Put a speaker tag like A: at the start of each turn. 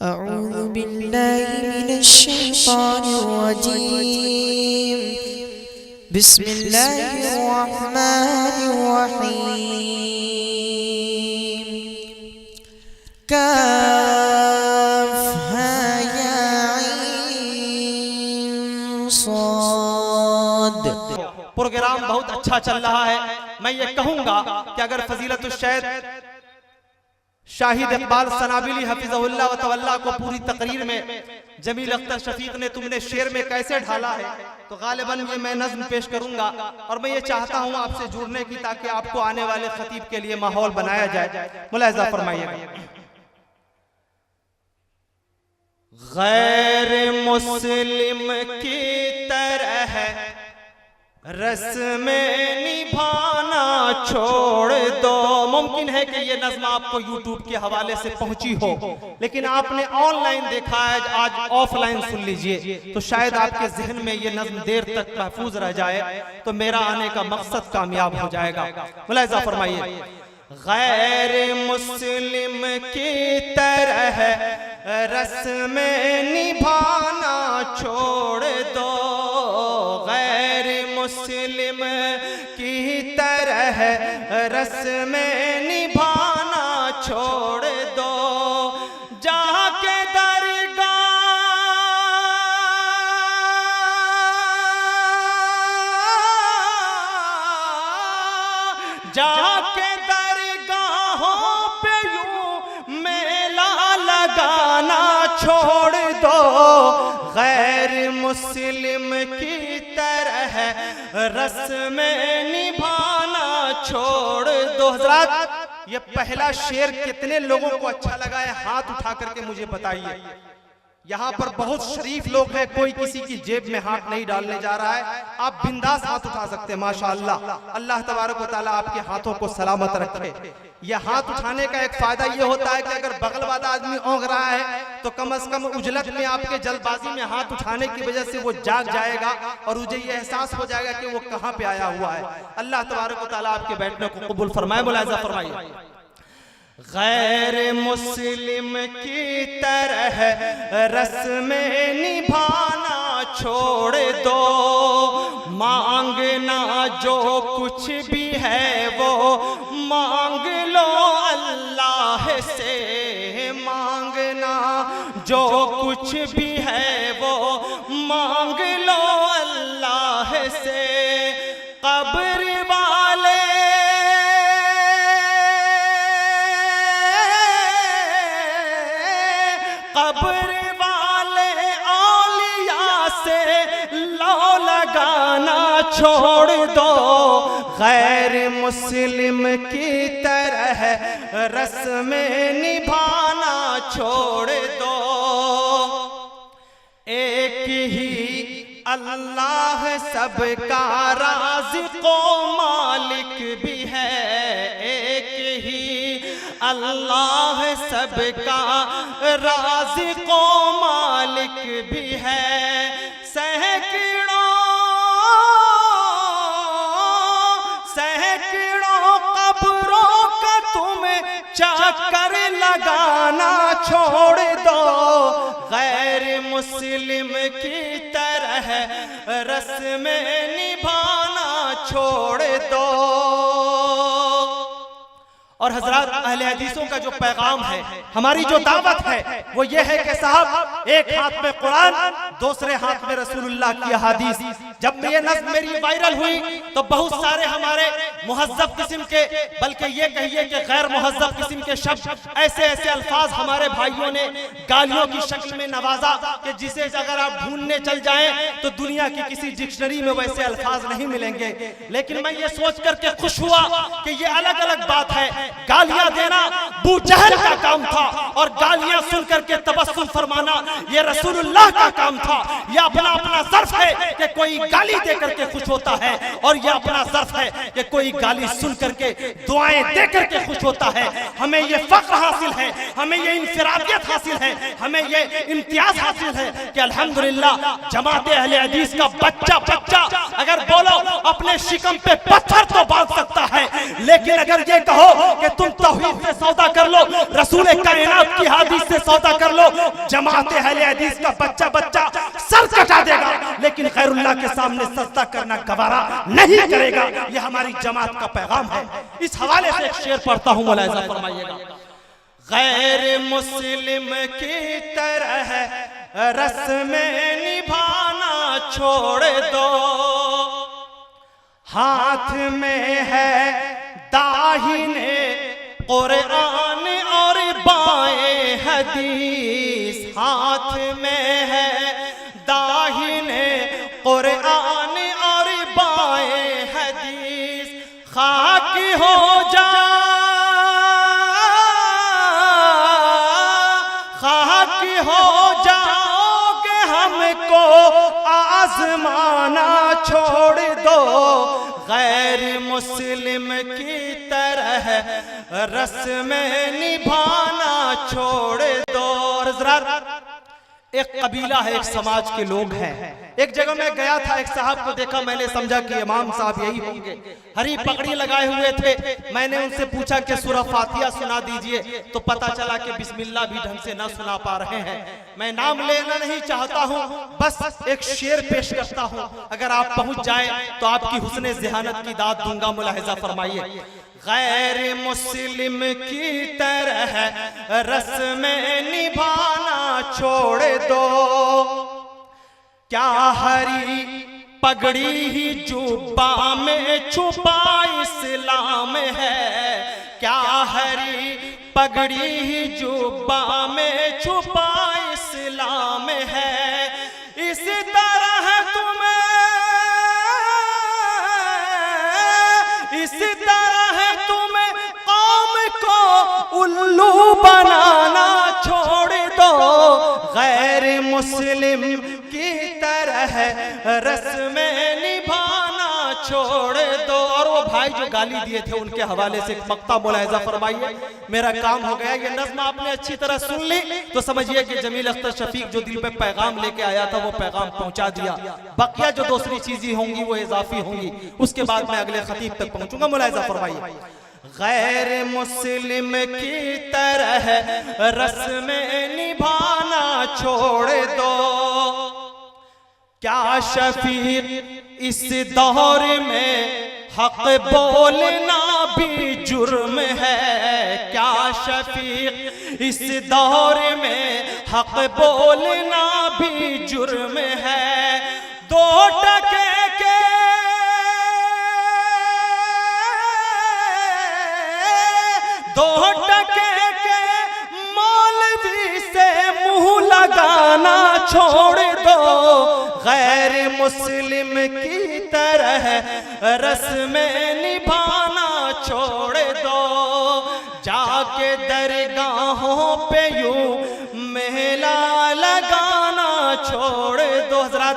A: أعوذ بالله من الشيطان الرجيم. بسم الله الرحمن الرحيم. كافها يا عين صاد.
B: پروگرام بہت اچھا چل رہا ہے. میں یہ کہوں گا کہ اگر فضیلت الشیخ شاہد اقبال سنابلی حفظہ اللہ و تولا کو پوری تقریر میں جمیل اختر شفیق نے تم نے شعر میں کیسے ڈھالا ہے تو غالباً یہ میں نظم پیش کروں گا. اور میں یہ چاہتا ہوں آپ سے جڑنے کی تاکہ آپ کو آنے والے خطیب کے لیے ماحول بنایا جائے. ملاحظہ فرمائیے گا. غیر مسلم کی طرح رسم نبھانا چھوڑ دو. ممکن ہے کہ یہ نظم آپ کو یوٹیوب کے حوالے سے پہنچی ہو, لیکن آپ نے آن لائن دیکھا ہے, آج آف لائن سن لیجئے تو شاید آپ کے ذہن میں یہ نظم دیر تک محفوظ رہ جائے تو میرا آنے کا مقصد کامیاب ہو جائے گا. ملاحظہ فرمائیے. غیر مسلم کی طرح رسم نبھانا چھوڑ دو. غیر مسلم کی طرح رسم نبھانا چھوڑ دو. جا کے درگاہ جا کے درگاہوں پہ یوں میلہ لگانا چھوڑ دو. غیر مسلم کی طرح رسم نبھانا چھوڑ دو. حضرات, یہ پہلا شعر کتنے لوگوں کو اچھا لگا ہے ہاتھ اٹھا کر کے مجھے بتائیے. یہاں پر بہت شریف لوگ ہیں, کوئی کسی کی جیب میں ہاتھ نہیں ڈالنے جا رہا ہے. آپ بنداس ہاتھ اٹھا سکتے ہیں. ماشاءاللہ, اللہ تبارک و تعالیٰ آپ کے ہاتھوں کو سلامت رکھے. یہ ہاتھ اٹھانے کا ایک فائدہ یہ ہوتا ہے کہ اگر بغل والا آدمی اونگ رہا ہے تو کم از کم اجلت میں آپ کے جلد بازی میں ہاتھ اٹھانے کی وجہ سے وہ جاگ جائے گا اور مجھے یہ احساس ہو جائے گا کہ وہ کہاں پہ آیا ہوا ہے. اللہ تبارک و تعالیٰ آپ کے بیٹھنے کو قبول فرمائے. ملاحظہ فرمائیے. غیر مسلم کی طرح رسم نبھانا چھوڑ دو. مانگنا جو کچھ بھی ہے وہ مانگ لو اللہ سے. مانگنا جو کچھ بھی ہے وہ مانگ لو اللہ سے. قبر والے قبر والے اولیاء سے لو لگانا چھوڑ دو. غیر مسلم کی طرح رسم نبھانا چھوڑ دو. ایک ہی اللہ سب کا رازق و مالک بھی ہے. ایک ہی اللہ سب کا رازق و مالک بھی ہے. سینکڑوں قبروں کا تمہیں چکر لگانا چھوڑ دو. غیر مسلم کی طرح رسم نبھانا چھوڑ دو. اور حضرات, اہل حدیثوں کا جو پیغام ہے, ہماری جو دعوت ہے وہ یہ ہے کہ صاحب ایک ہاتھ میں قرآن, دوسرے ہاتھ میں رسول اللہ کی احادیث. جب یہ نظم میری وائرل ہوئی تو بہت سارے ہمارے مہذب قسم کے, بلکہ یہ کہیے کہ غیر مہذب قسم کے شخص, ایسے ایسے الفاظ ہمارے بھائیوں نے گالیوں کی شکل میں نوازا کہ جسے اگر آپ ڈھونڈنے چل جائیں تو دنیا کی کسی ڈکشنری میں ویسے الفاظ نہیں ملیں گے. لیکن میں یہ سوچ کر کے خوش ہوا کہ یہ الگ الگ بات ہے. گالیاں دینا ابو جہل کا کام تھا اور گالیاں سن کر کے تبسم فرمانا یہ رسول اللہ کا کام تھا. یہ اپنا اپنا ظرف ہے کہ کوئی گالی دے کر کے خوش ہوتا ہے, اور یہ اپنا ظرف ہے کہ کوئی گالی سن کر کے دعائیں دے کر کے خوش ہوتا ہے. ہمیں یہ فخر حاصل ہے, ہمیں یہ انفرادیت حاصل ہے, ہمیں یہ امتیاز حاصل ہے کہ الحمدللہ جماعت اہل حدیث کا بچہ اگر بولو اپنے شکم پہ پتھر تو باندھ سکتا ہے, لیکن اگر یہ کہو کہ تم توحید سے سودا کر لو, رسول کائنات کی حدیث سے سودا کر لو, جماعت اہل حدیث کا بچہ سر کٹا دے گا لیکن غیر اللہ کے سامنے سجدہ کرنا گوارا نہیں کرے گا. یہ ہماری جماعت کا پیغام ہے. اس حوالے سے ایک شعر پڑھتا ہوں, ملاحظہ فرمائیے گا. غیر مسلم کی طرح رسمیں نبھانا چھوڑ دو, ہاتھ میں ہے داہنے قرآن اور بائیں حدیث, ہاتھ میں ہے داہنے قرآن اور بائیں حدیث. خاک ہو جا خاک ہو جاؤ کہ ہم کو آزمانا چھوڑ دو, غیر مسلم کی طرح رسمیں نبھانا چھوڑ دو. حضرات, ایک قبیلہ ہے, ایک سماج کے لوگ ہیں. ایک جگہ میں گیا تھا, ایک صاحب کو دیکھا, میں نے سمجھا کہ امام صاحب یہی ہوں گے. ہری پگڑی لگائے ہوئے تھے. میں نے ان سے پوچھا کہ سورہ فاتحہ سنا دیجئے, تو پتا چلا کہ بسم اللہ بھی ڈھنگ سے نہ سنا پا رہے ہیں. میں نام لینا نہیں چاہتا ہوں, بس ایک شعر پیش کرتا ہوں, اگر آپ پہنچ جائیں تو آپ کی حسن ذہانت کی داد دوں گا. ملاحظہ فرمائیے. غیر مسلم کی طرح رسمیں نبھانا چھوڑ دو, کیا ہری پگڑی ہی جبہ میں چھپا اسلام ہے, کیا ہری پگڑی ہی جبہ میں چھپا اسلام ہے. اس طرح تمہیں قوم کو الو بنانا چھوڑ دو, غیر مسلم کی طرح رسمیں نبھانا چھوڑ دو. اور وہ بھائی جو گالی دیے تھے ان کے حوالے سے ایک مقطع ملاحظہ فرمائیے. میرا کام ہو گیا, یہ نظم آپ نے اچھی طرح سن لی تو سمجھئے کہ جمیل اختر شفیق جو دل پہ پیغام لے کے آیا تھا وہ پیغام پہنچا دیا. بقیہ جو دوسری چیزیں ہوں گی وہ اضافی ہوں گی, اس کے بعد میں اگلے خطیب تک پہنچوں گا. ملاحظہ فرمائیے. غیر مسلم کی طرح رسمیں نبھانا چھوڑ دو, کیا شفیق اس دور میں حق بولنا بھی جرم ہے, کیا شفیق اس دور میں حق بولنا بھی جرم ہے. 2 ٹکے کے مولوی سے منہ لگانا چھوڑ دو, غیر مسلم کی طرح رسمیں نبھانا چھوڑ دو. جا کے درگاہوں پہ یوں میلہ لگانا چھوڑ دو. حضرات